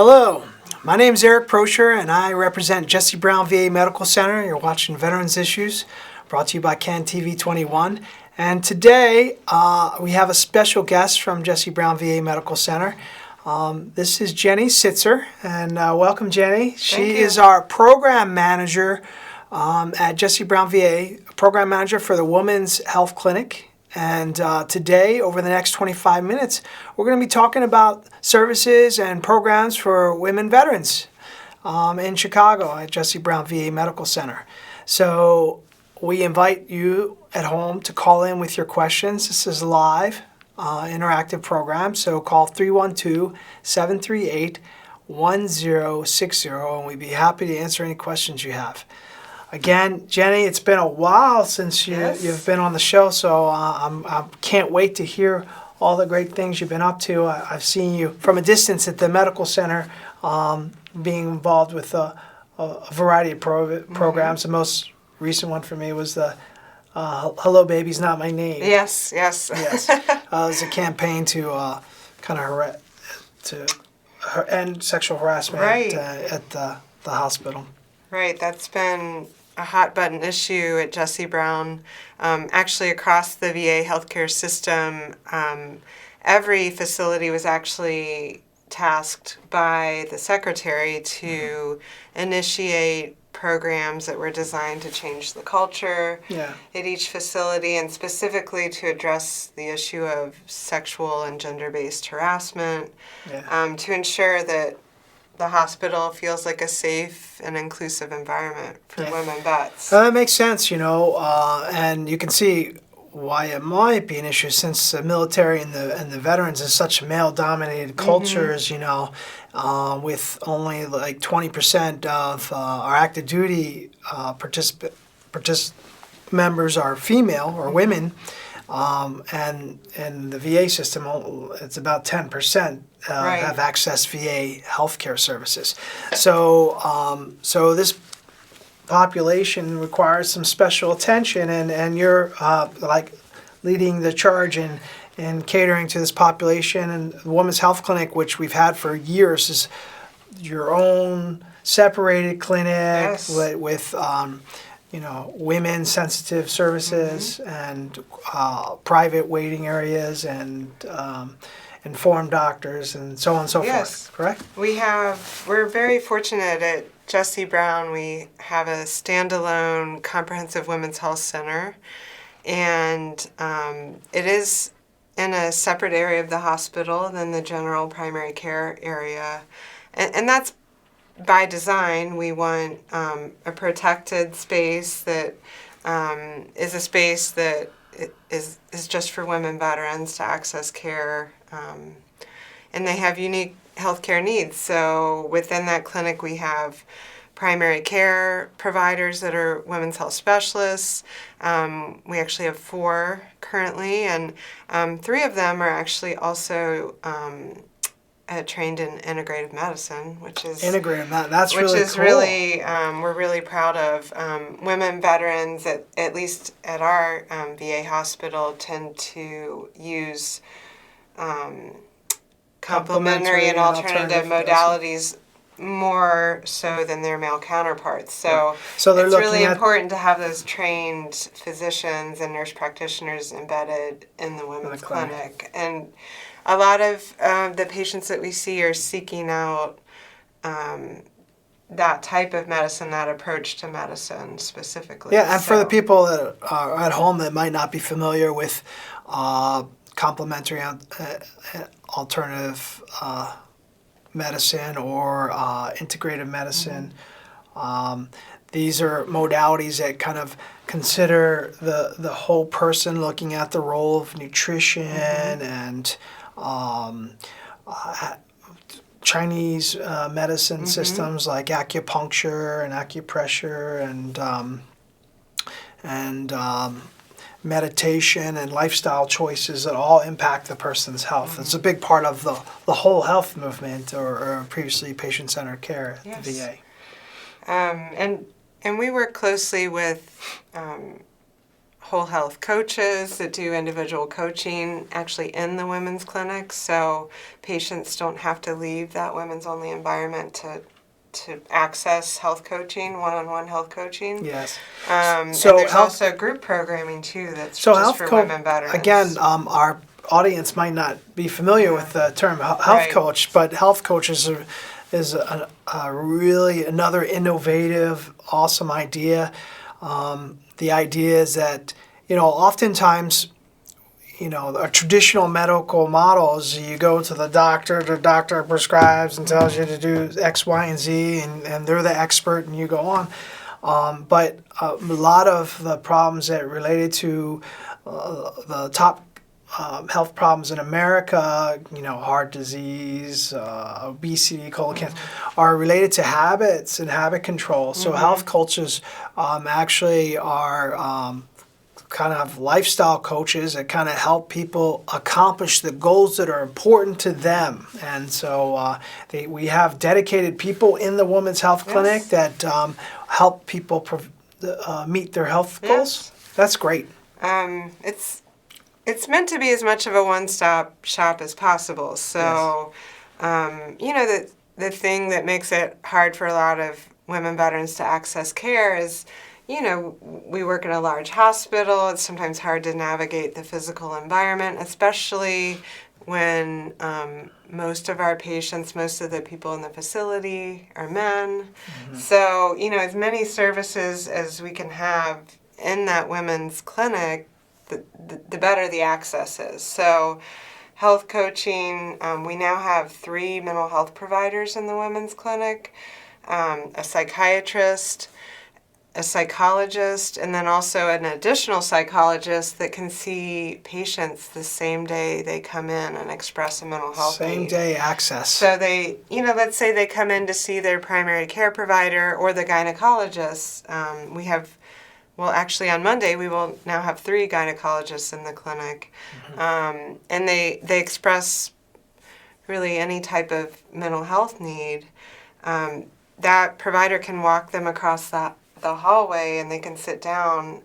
Hello, my name is Eric Prosher and I represent Jesse Brown VA Medical Center. You're watching Veterans Issues, brought to you by Can TV 21. And today we have a special guest from Jesse Brown VA Medical Center. This is Jenny Sitzer, and welcome, Jenny. She is our program manager at Jesse Brown VA, program manager for the Women's Health Clinic. And today, over the next 25 minutes, we're going to be talking about services and programs for women veterans in Chicago at Jesse Brown VA Medical Center. So we invite you at home to call in with your questions. This is a live, interactive program. So call 312-738-1060, and we'd be happy to answer any questions you have. Again, Jenny, it's been a while since you've been on the show, so I can't wait to hear all the great things you've been up to. I've seen you from a distance at the medical center, being involved with a variety of programs. The most recent one for me was the Hello Baby's Not My Name. Yes. Yes. It was a campaign to end sexual harassment at the hospital. Right, that's been a hot button issue at Jesse Brown. Actually, across the VA healthcare system, every facility was actually tasked by the secretary to initiate programs that were designed to change the culture at each facility, and specifically to address the issue of sexual and gender-based harassment, to ensure that the hospital feels like a safe and inclusive environment for women vets. That makes sense, and you can see why it might be an issue, since the military and the veterans is such male-dominated cultures, with only like 20% of our active duty members are female or women, and in the VA system, it's about 10%. Have access VA healthcare services. So this population requires some special attention, and you're leading the charge in catering to this population. And the Women's Health Clinic, which we've had for years, is your own separated clinic with women sensitive services and private waiting areas and informed doctors and so on and so forth, correct? We're very fortunate at Jesse Brown. We have a standalone comprehensive women's health center, and it is in a separate area of the hospital than the general primary care area. And that's by design. We want a protected space that is a space that is just for women veterans to access care, and they have unique healthcare needs. So within that clinic, we have primary care providers that are women's health specialists. We actually have 4 currently, and 3 of them are actually also trained in integrative medicine, which is that's really cool. Which is really we're really proud of. Women veterans, at least at our VA hospital, tend to use complementary and alternative modalities more so than their male counterparts. So it's really important to have those trained physicians and nurse practitioners embedded in the women's clinic. And a lot of the patients that we see are seeking out that type of medicine, that approach to medicine specifically. Yeah, and for the people that are at home that might not be familiar with complementary alternative medicine or integrative medicine, these are modalities that kind of consider the whole person, looking at the role of nutrition and Chinese medicine systems like acupuncture and acupressure and meditation and lifestyle choices that all impact the person's health. It's a big part of the whole health movement, or previously patient-centered care at the VA. And we work closely with whole health coaches that do individual coaching actually in the women's clinic, so patients don't have to leave that women's only environment to access health coaching, one-on-one health coaching. Yes. And So there's health- also group programming too that's So just health for coach, women veterans. again, our audience might not be familiar with the term health Right. coach, but health coach is a really another innovative, awesome idea. The idea is that, oftentimes, a traditional medical model is you go to the doctor prescribes and tells you to do X, Y, and Z, and they're the expert, and you go on. But a lot of the problems that related to the top health problems in America, heart disease, obesity, colon cancer, are related to habits and habit control. So health coaches actually are kind of lifestyle coaches that kind of help people accomplish the goals that are important to them. And so we have dedicated people in the Women's Health Clinic that help people meet their health goals. That's great. It's meant to be as much of a one-stop shop as possible. So, the thing that makes it hard for a lot of women veterans to access care is, we work in a large hospital. It's sometimes hard to navigate the physical environment, especially when most of our patients, most of the people in the facility are men. So, as many services as we can have in that women's clinic, the better the access is. So health coaching, we now have 3 mental health providers in the women's clinic, a psychiatrist, a psychologist, and then also an additional psychologist that can see patients the same day they come in and express a mental health Same need. day access. So they, let's say they come in to see their primary care provider or the gynecologist. Actually on Monday we will now have 3 gynecologists in the clinic. And they express really any type of mental health need. That provider can walk them across the hallway, and they can sit down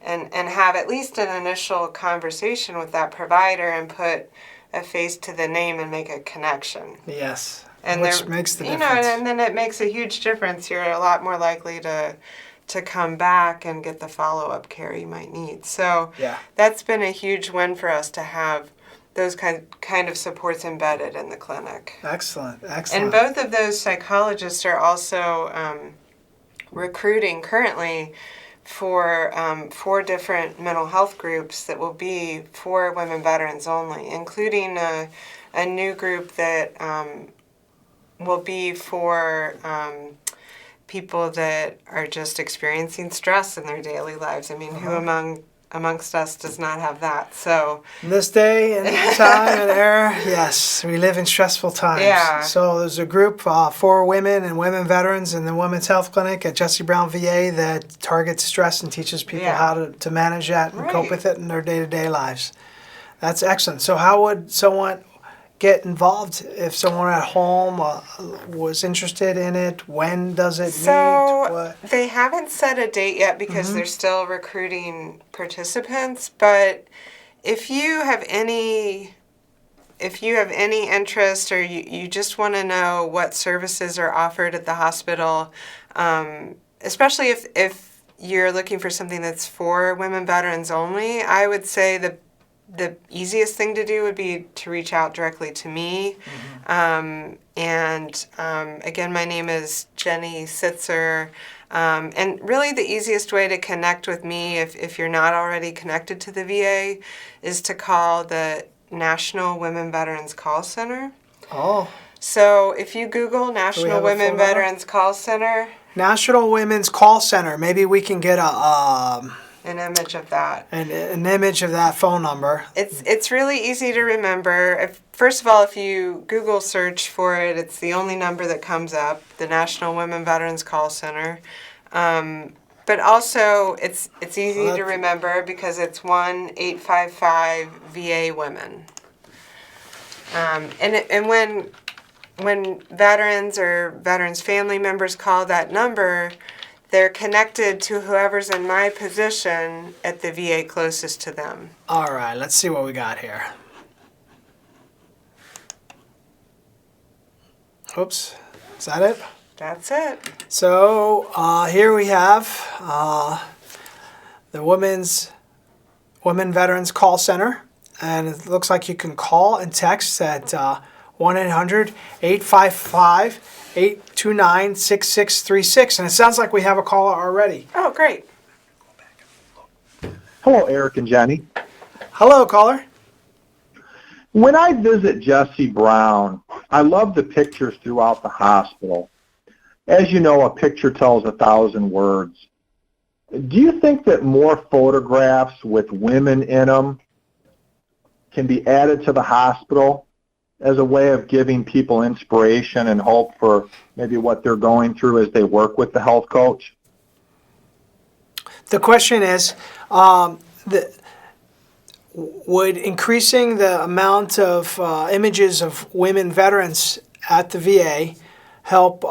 and have at least an initial conversation with that provider and put a face to the name and make a connection. Yes, And which makes the difference. And then it makes a huge difference. You're a lot more likely to come back and get the follow-up care you might need. So that's been a huge win for us to have those kind of supports embedded in the clinic. Excellent. And both of those psychologists are also recruiting currently for 4 different mental health groups that will be for women veterans only, including a new group that will be for people that are just experiencing stress in their daily lives. I mean, who amongst us does not have that? So in this day and time and era, yes, we live in stressful times. Yeah. So there's a group for women and women veterans in the Women's Health Clinic at Jesse Brown VA that targets stress and teaches people how to manage that and cope with it in their day-to-day lives. That's excellent. So how would someone get involved if someone at home was interested in it? When does it meet? They haven't set a date yet because they're still recruiting participants, but if you have any interest, or you just want to know what services are offered at the hospital, especially if you're looking for something that's for women veterans only, I would say the easiest thing to do would be to reach out directly to me. Again, my name is Jenny Sitzer. And really the easiest way to connect with me, if you're not already connected to the VA, is to call the National Women Veterans Call Center. Oh. So if you Google National Women Veterans Call Center. National Women's Call Center. Maybe we can get an image of that. An image of that phone number. It's really easy to remember. First of all, if you Google search for it, it's the only number that comes up, the National Women Veterans Call Center. But also, it's easy to remember because it's 1-855-VA-WOMEN. And when veterans or veterans' family members call that number, they're connected to whoever's in my position at the VA closest to them. All right, let's see what we got here. Oops, is that it? That's it. So here we have the Women Veterans Call Center, and it looks like you can call and text at 1-800-855-829-6636, and it sounds like we have a caller already. Oh, great. Hello, Eric and Jenny. Hello, caller. When I visit Jesse Brown, I love the pictures throughout the hospital. As you know, a picture tells 1,000 words. Do you think that more photographs with women in them can be added to the hospital as a way of giving people inspiration and hope for maybe what they're going through as they work with the health coach? The question is, would increasing the amount of images of women veterans at the VA help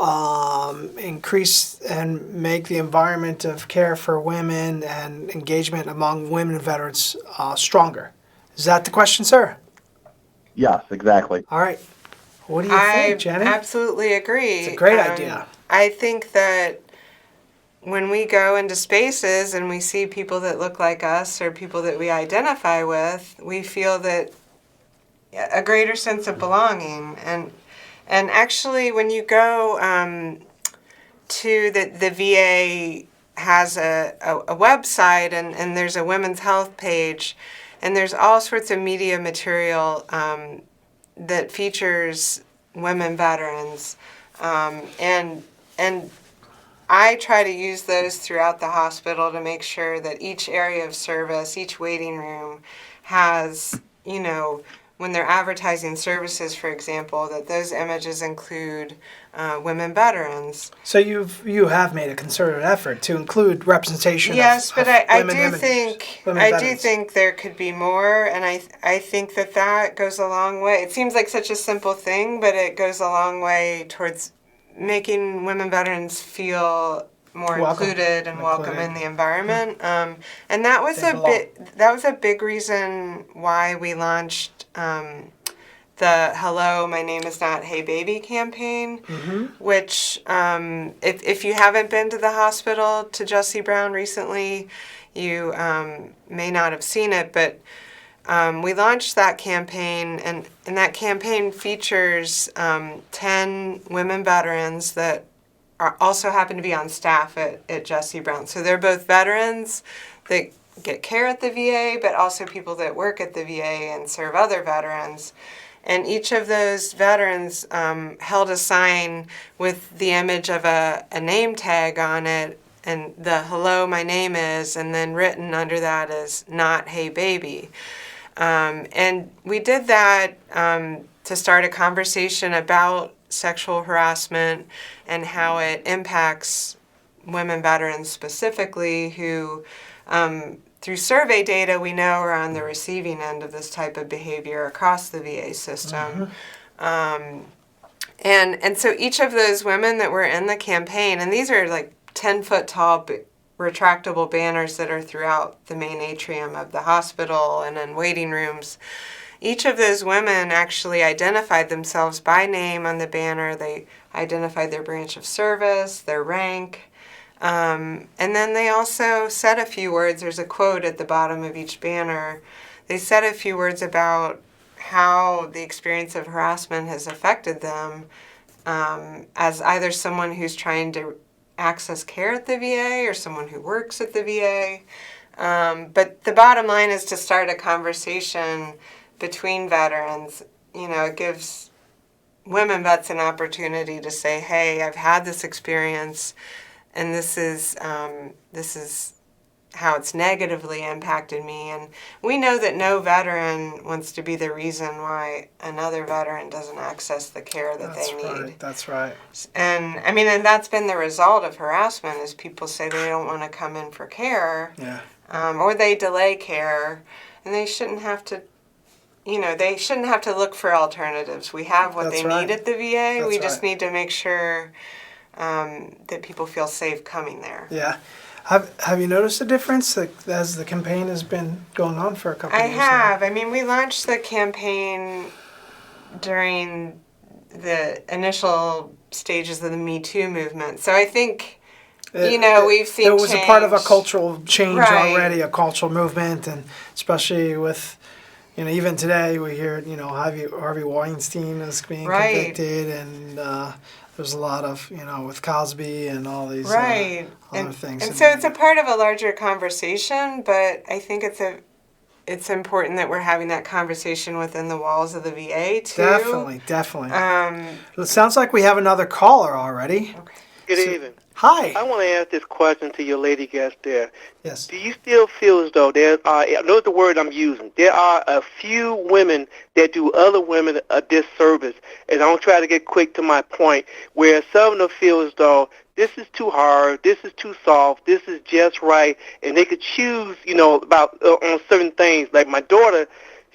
increase and make the environment of care for women and engagement among women veterans stronger? Is that the question, sir? Yes, exactly. All right. What do you think, Jenny? I absolutely agree. It's a great idea. I think that when we go into spaces and we see people that look like us or people that we identify with, we feel that a greater sense of belonging. And actually, when you go to the VA has a website and there's a women's health page, and there's all sorts of media material that features women veterans, and I try to use those throughout the hospital to make sure that each area of service, each waiting room has, when they're advertising services, for example, that those images include women veterans. So you have made a concerted effort to include representation. Yes, but I do veterans. think there could be more, and I think that goes a long way. It seems like such a simple thing, but it goes a long way towards making women veterans feel more included and welcome in the environment. And that was a big reason why we launched the "Hello, my name is not Hey Baby" campaign, which if you haven't been to the hospital to Jesse Brown recently, you may not have seen it, but we launched that campaign, and that campaign features 10 women veterans that also happen to be on staff at Jesse Brown. So they're both veterans that get care at the VA, but also people that work at the VA and serve other veterans. And each of those veterans held a sign with the image of a name tag on it, and the "Hello, my name is," and then written under that is "Not Hey Baby." And we did that to start a conversation about sexual harassment and how it impacts women veterans specifically who, through survey data, we know are on the receiving end of this type of behavior across the VA system. And so each of those women that were in the campaign, and these are like 10-foot tall retractable banners that are throughout the main atrium of the hospital and in waiting rooms. Each of those women actually identified themselves by name on the banner. They identified their branch of service, their rank, and then they also said a few words. There's a quote at the bottom of each banner. They said a few words about how the experience of harassment has affected them as either someone who's trying to access care at the VA or someone who works at the VA. But the bottom line is to start a conversation between veterans. It gives women vets an opportunity to say, hey, I've had this experience, and this is how it's negatively impacted me. And we know that no veteran wants to be the reason why another veteran doesn't access the care that they need. That's right. And and that's been the result of harassment is people say they don't want to come in for care, or they delay care, and they shouldn't have to. They shouldn't have to look for alternatives. We have what they need at the VA. We just need to make sure that people feel safe coming there. Yeah. Have you noticed a difference as the campaign has been going on for a couple I of years have. I mean, we launched the campaign during the initial stages of the Me Too movement. So I think, we've seen it was a part of a change. cultural change Right. already, a cultural movement, and especially with, even today we hear, Harvey Weinstein is being Right. convicted, and there's a lot of, with Cosby and all these Right. other things. And so it's a part of a larger conversation, but I think it's important that we're having that conversation within the walls of the VA too. Definitely. It sounds like we have another caller already. Okay. Good evening. Hi. I want to ask this question to your lady guest there. Yes. Do you still feel as though there are, notice the word I'm using, there are a few women that do other women a disservice, and I'm trying to get quick to my point, where some of them feel as though this is too hard, this is too soft, this is just right, and they could choose, about on certain things. Like my daughter,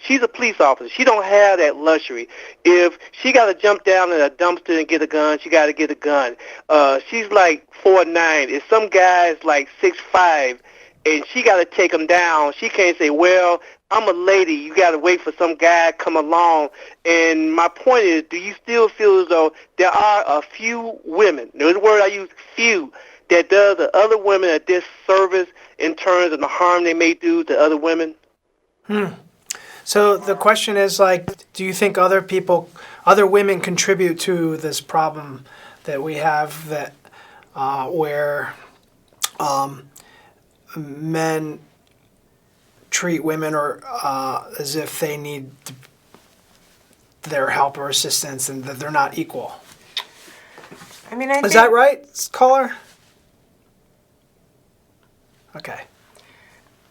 she's a police officer. She don't have that luxury. If she got to jump down in a dumpster and get a gun, she got to get a gun. She's like 4'9". If some guy's like 6'5", and she got to take him down, she can't say, well, I'm a lady. You got to wait for some guy to come along. And my point is, do you still feel as though there are a few women, notice the word I use, few, that does the other women a disservice in terms of the harm they may do to other women? So the question is, do you think other women contribute to this problem that we have, that where men treat women as if they need their help or assistance, and that they're not equal? I mean, Is that right, caller? Okay.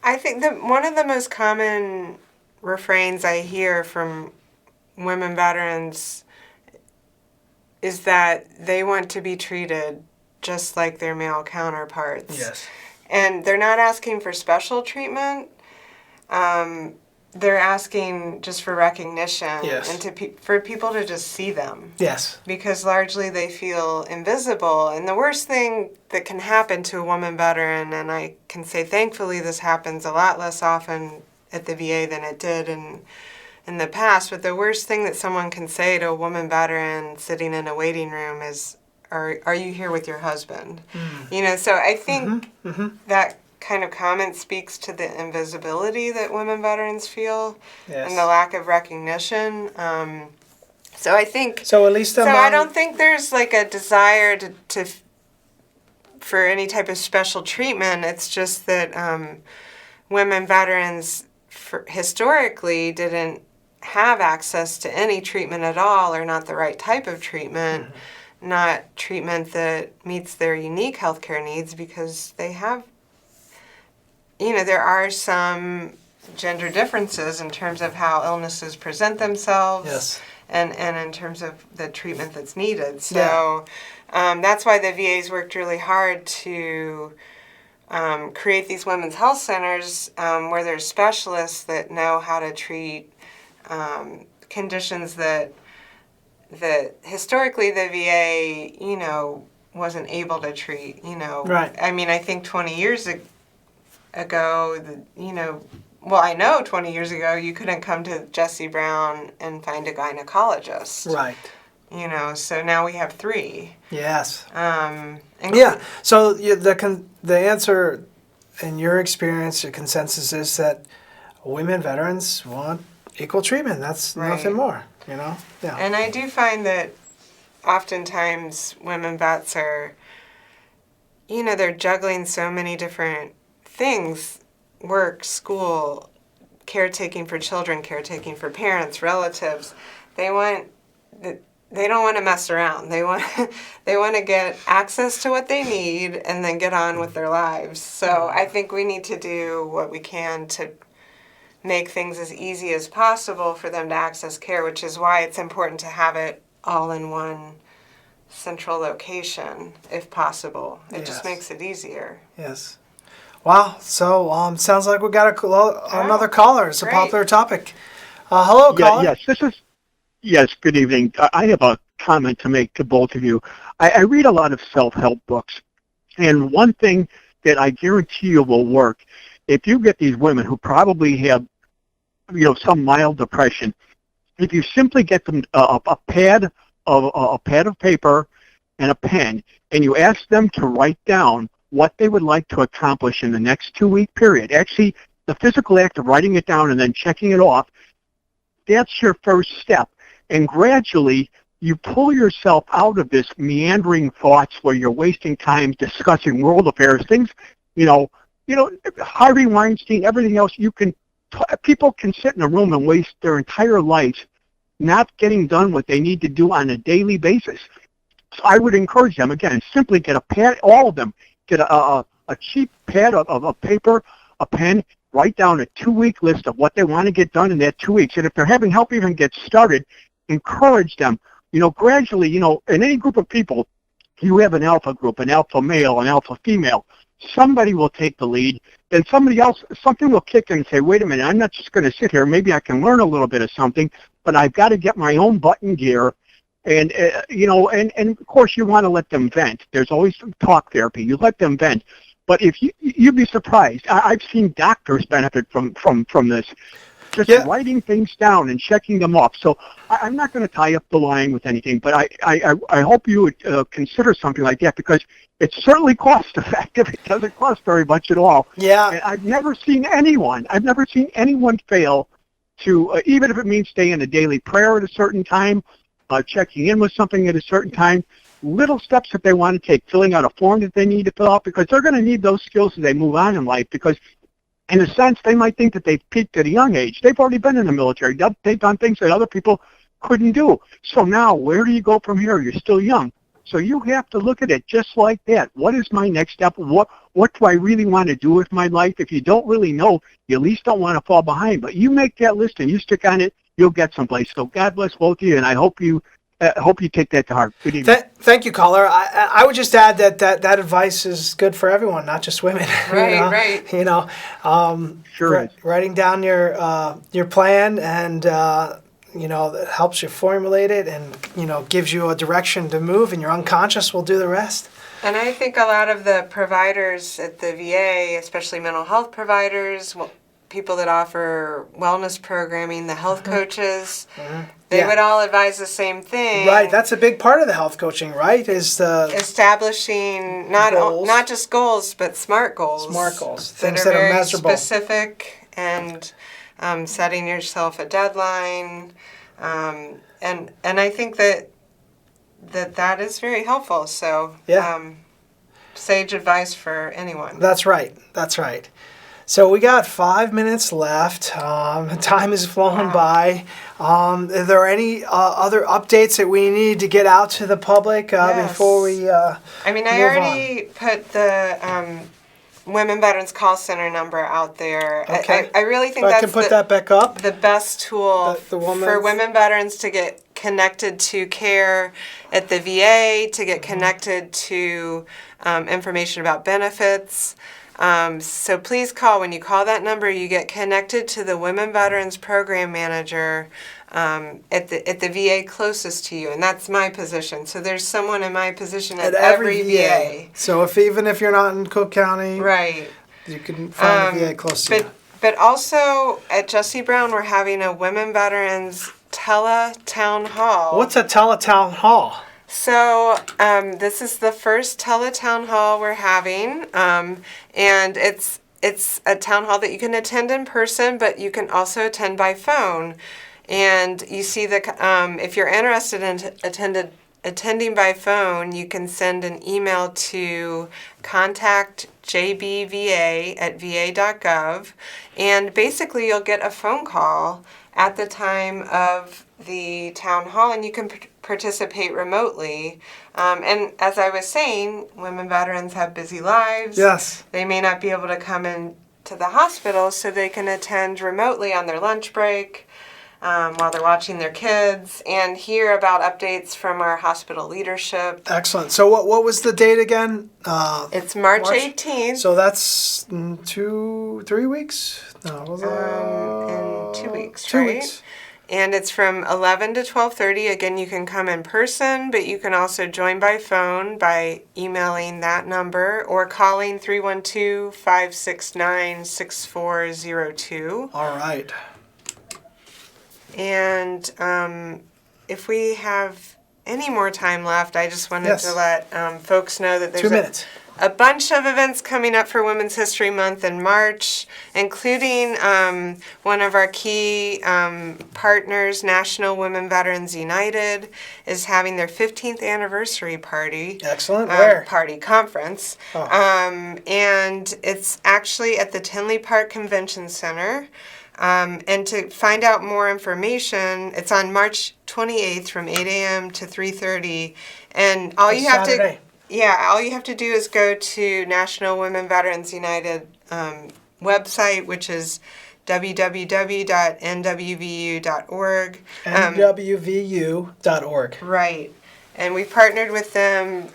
I think that one of the most common refrains I hear from women veterans is that they want to be treated just like their male counterparts. Yes. And they're not asking for special treatment. They're asking just for recognition. Yes. And for people to just see them. Yes. Because largely they feel invisible. And the worst thing that can happen to a woman veteran, and I can say thankfully this happens a lot less often at the VA than it did in the past, but the worst thing that someone can say to a woman veteran sitting in a waiting room is, are you here with your husband? So I think that kind of comment speaks to the invisibility that women veterans feel. Yes. And the lack of recognition. So I think, So at least I don't think there's like a desire to for any type of special treatment. It's just that women veterans historically didn't have access to any treatment at all, or not the right type of treatment, not treatment that meets their unique healthcare needs, because they have, there are some gender differences in terms of how illnesses present themselves. Yes. And in terms of the treatment that's needed. So that's why the VA's worked really hard to create these women's health centers where there's specialists that know how to treat conditions that historically the VA, wasn't able to treat, Right. I mean, I think 20 years ago, I know 20 years ago you couldn't come to Jesse Brown and find a gynecologist. Right. So now we have 3. Yes. And So the answer, in your experience, your consensus is that women veterans want equal treatment. That's nothing more. Yeah. And I do find that oftentimes women vets are, they're juggling so many different things: work, school, caretaking for children, caretaking for parents, relatives. They don't want to mess around. They want to get access to what they need and then get on with their lives. So I think we need to do what we can to make things as easy as possible for them to access care, which is why it's important to have it all in one central location, if possible. It just makes it easier. Yes. Wow. So sounds like we got another caller. It's a popular topic. Hello, caller. Yes, good evening. I have a comment to make to both of you. I read a lot of self-help books, and one thing that I guarantee you will work, if you get these women who probably have, some mild depression, if you simply get them a pad of paper and a pen, and you ask them to write down what they would like to accomplish in the next 2-week period. Actually, the physical act of writing it down and then checking it off, that's your first step. And gradually, you pull yourself out of this meandering thoughts where you're wasting time discussing world affairs, things, Harvey Weinstein, everything else. People can sit in a room and waste their entire lives not getting done what they need to do on a daily basis. So I would encourage them, again, simply get a pad, all of them, get a cheap pad of paper, a pen, write down a 2-week list of what they want to get done in that 2 weeks. And if they're having help even get started, encourage them. Gradually, in any group of people, you have an alpha group, an alpha male, an alpha female. Somebody will take the lead, then something will kick in and say, wait a minute, I'm not just going to sit here. Maybe I can learn a little bit of something, but I've got to get my own butt in gear. And, and of course you want to let them vent. There's always some talk therapy. You let them vent. But if you'd be surprised. I've seen doctors benefit from this. Just writing things down and checking them off. So I'm not going to tie up the line with anything, but I hope you would consider something like that, because it's certainly cost effective. It doesn't cost very much at all. Yeah. And I've never seen anyone fail to, even if it means staying in a daily prayer at a certain time, checking in with something at a certain time, little steps that they want to take, filling out a form that they need to fill out, because they're going to need those skills as they move on in life, because in a sense, they might think that they've peaked at a young age. They've already been in the military. They've done things that other people couldn't do. So now, where do you go from here? You're still young. So you have to look at it just like that. What is my next step? What do I really want to do with my life? If you don't really know, you at least don't want to fall behind. But you make that list and you stick on it, you'll get someplace. So God bless both of you, and I hope you take that to heart. Good evening. Thank you, caller. I would just add that advice is good for everyone, not just women. Right. Sure is. Writing down your plan and that helps you formulate it and gives you a direction to move, and your unconscious will do the rest. And I think a lot of the providers at the VA, especially mental health providers, people that offer wellness programming, the health coaches, they would all advise the same thing. Right, that's a big part of the health coaching, right? Is the establishing not just goals, but SMART goals. SMART goals, that things are that are very measurable, specific, and setting yourself a deadline, and I think that is very helpful. So sage advice for anyone. That's right. So we got 5 minutes left. Time is flowing by. Are there any other updates that we need to get out to the public before we I already put the Women Veterans Call Center number out there. Okay. I really think I can put that back up. The best tool for women veterans to get connected to care at the VA, to get connected to information about benefits. So please call. When you call that number, you get connected to the Women Veterans Program Manager at the VA closest to you, and that's my position. So there's someone in my position at every VA. So even if you're not in Cook County, right, you can find a VA close to you. But also at Jesse Brown, we're having a Women Veterans Tele-Town Hall. What's a Tele-Town Hall? So this is the first Tele-Town Hall we're having, and it's a town hall that you can attend in person, but you can also attend by phone. And you see if you're interested in attending by phone, you can send an email to contactjbva@va.gov, and basically you'll get a phone call at the time of the town hall, and you can participate remotely. And as I was saying, women veterans have busy lives. Yes. They may not be able to come in to the hospital, so they can attend remotely on their lunch break, while they're watching their kids, and hear about updates from our hospital leadership. Excellent. So what was the date again? It's March 18th. So that's 3 weeks? No, In 2 weeks, 2 right? weeks. And it's from 11 to 12:30. Again, you can come in person, but you can also join by phone by emailing that number or calling 312-569-6402. All right. And if we have any more time left, I just wanted Yes. to let folks know that there's 2 minutes. a bunch of events coming up for Women's History Month in March, including one of our key partners, National Women Veterans United, is having their 15th anniversary party. Excellent. Where? Party conference. Oh. And it's actually at the Tinley Park Convention Center. And to find out more information, it's on March 28th from 8 a.m. to 3:30. And all you have Saturday. all you have to do is go to National Women Veterans United website, which is www.nwvu.org. nwvu.org. Right. And we partnered with them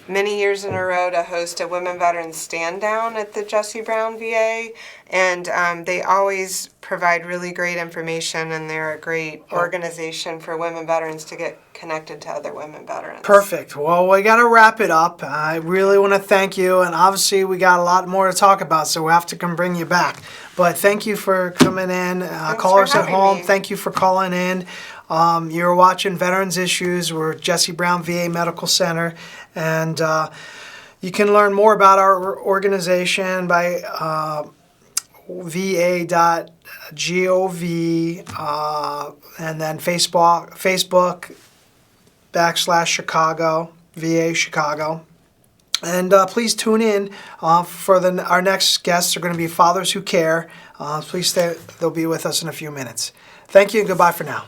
many years in a row to host a Women Veterans Stand Down at the Jesse Brown VA. And they always provide really great information, and they're a great organization for women veterans to get connected to other women veterans. Perfect. Well, we got to wrap it up. I really want to thank you, and obviously we got a lot more to talk about, so we'll have to come bring you back. But thank you for coming in. Callers for at having home, me. thank you for calling in. You're watching Veterans Issues. We're Jesse Brown VA Medical Center, and you can learn more about our organization by va.gov and then Facebook /Chicago, VA Chicago. And please tune in for our next guests are going to be Fathers Who Care. Please stay; they'll be with us in a few minutes. Thank you and goodbye for now.